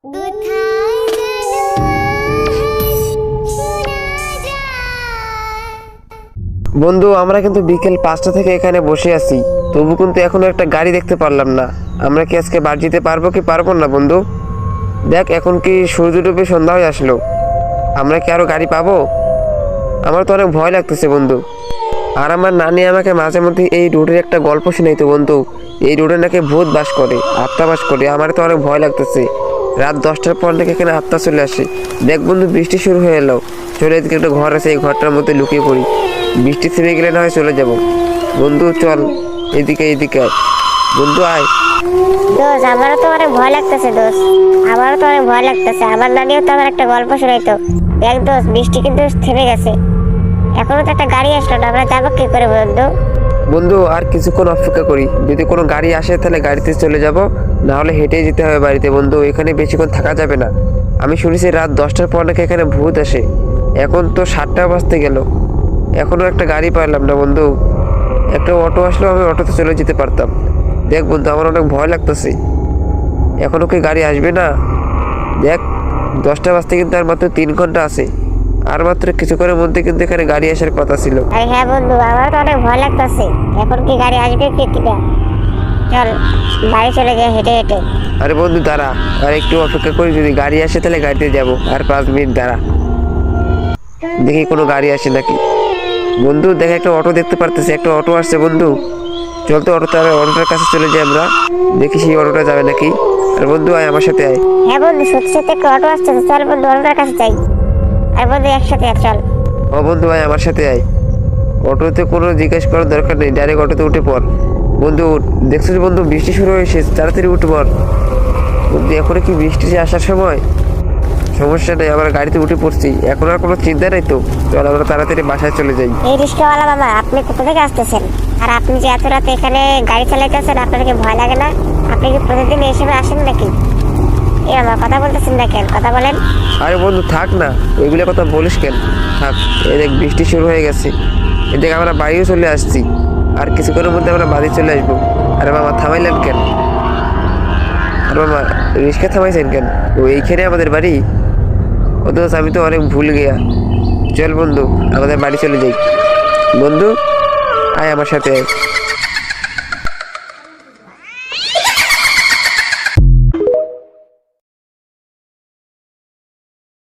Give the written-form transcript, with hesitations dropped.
কোথায় যেন শোনা যায়। বন্ধু, আমরা কিন্তু বিকেল 5টা থেকে এখানে বসে আছি, তবু কিন্তু এখনো একটা গাড়ি দেখতে পারলাম না। আমরা কি আজকে বাড়ি যেতে পারবো কি পারবো না বন্ধু? দেখ, এখন কি সূর্য ডুবে সন্ধ্যা হয়ে আসলো, আমরা কি আরো গাড়ি পাবো? আমার তো অনেক ভয় লাগতেছে বন্ধু। আর আমার নানি আমাকে মাঝে মধ্যে এই রোডের একটা গল্প শোনাইতো বন্ধু। এই রোডে নাকি ভূত বাস করে, আত্মা বাস করে। আমার তো অনেক ভয় লাগতেছে। রাত 10টার পর নাকি এখানে আত্মা চলে আসে। দেখ বন্ধু, বৃষ্টি শুরু হয়ে এলো। চলে এদিকে একটা ঘর আছে, এই ঘরটার মধ্যে লুকিয়ে পড়ি। বৃষ্টি থেমে গেলে না হয় চলে যাব। বন্ধু চল, এদিকে এদিকে আয়। বন্ধু আয়। দোস্ত, আমারও তো অনেক ভয় লাগতেছে দোস্ত। আমারও তো অনেক ভয় লাগতেছে। আমার নানিও তো আমার একটা গল্প শোনাইতো। দেখ দোস্ত, বৃষ্টি কিন্তু থেমে গেছে। এখনো তো একটা গাড়ি আসলো না, আমরা যাবো কি করে বন্ধু? বন্ধু আর কিছুক্ষণ অপেক্ষা করি, যদি কোনো গাড়ি আসে তাহলে গাড়িতে চলে যাব, না হলে হেঁটেই যেতে হবে বাড়িতে। বন্ধু, এখানে বেশিক্ষণ থাকা যাবে না। আমি শুনেছি রাত 10টার পর নাকি এখানে ভূত আসে। এখন তো 7টা বাজতে গেল, এখনো একটা গাড়ি পাইলাম না বন্ধু। একটা অটো আসলেও আমি অটোতে চলে যেতে পারতাম। দেখ বন্ধু, আমার অনেক ভয় লাগতেছে। এখনো কি গাড়ি আসবে না? দেখ, 10টা বাজতে কিন্তু আর মাত্র 3 ঘন্টা আছে। আর মাত্র কিছুক্ষণের মধ্যে কিন্তু এখানে গাড়ি আসার কথা ছিল। আরে হ্যাঁ বন্ধু, আমারও তো অনেক ভয় লাগতেছে। এখন কি গাড়ি আসবে কি কিনা? চল বাড়ি চলে যাই হেঁটে হেঁটে। আরে বন্ধু দাঁড়া, আর একটু অপেক্ষা করি, যদি গাড়ি আসে তাহলে গাড়িতে যাব। আর 5 মিনিট দাঁড়া, দেখি কোনো গাড়ি আসে নাকি। বন্ধু দেখ, একটা অটো দেখতে পারতেছি, একটা অটো আসছে বন্ধু। চল তো অটোটার কাছে চলে যাই আমরা, দেখি সেই অটোটা যাবে নাকি। আর বন্ধু আয়, আমার সাথে আয়। হ্যাঁ বন্ধু, সত্যি সত্যি একটা অটো আসছে। চল বন্ধু, অটোটার কাছে যাই। আর বন্ধু একসাথে চল। ও বন্ধু আয়, আমার সাথে আয়। অটোতে কোনো জিজ্ঞেস করার দরকার নেই, ডাইরেক্ট অটোতে উঠে পড়। বন্ধু দেখছিস বন্ধু, বৃষ্টি শুরু হয়েছে, তাড়াতাড়ি উঠে পড়। বন্ধু এখন কি বৃষ্টি আসার সময়? সমস্যা নেই, আমরা গাড়িতে উঠে পড়ছি, এখন আর কোনো চিন্তা নেই তো। চল আমরা তাড়াতাড়ি বাসায় চলে যাই। এই রিক্সাওয়ালা বাবা, আপনি কোথা থেকে আসতেছেন? আর আপনি যে এত রাতে এখানে গাড়ি চালাইতেছেন, আপনার কি ভয় লাগে না? আপনি কি প্রতিদিন এই সময় আসেন নাকি? এ আমার কথা বলতেছেন না কেন? কথা বলেন। আরে বন্ধু থাক না, ওইগুলো কথা বলিস কেন, থাক। এই দেখ বৃষ্টি শুরু হয়ে গেছে, এদিকে আমরা বাড়িও চলে আসছি। আর কিছুক্ষণের মধ্যে আমরা বাড়ি চলে আসবো। আরে মামা থামাইলেন কেন? আর মামা রিক্সা থামাইছেন কেন? ও এইখানে আমাদের বাড়ি? ও দোস্ত, আমি তো অনেক ভুল গিয়া। চল বন্ধু, আমাদের বাড়ি চলে যাই। বন্ধু আয় আমার সাথে আয়।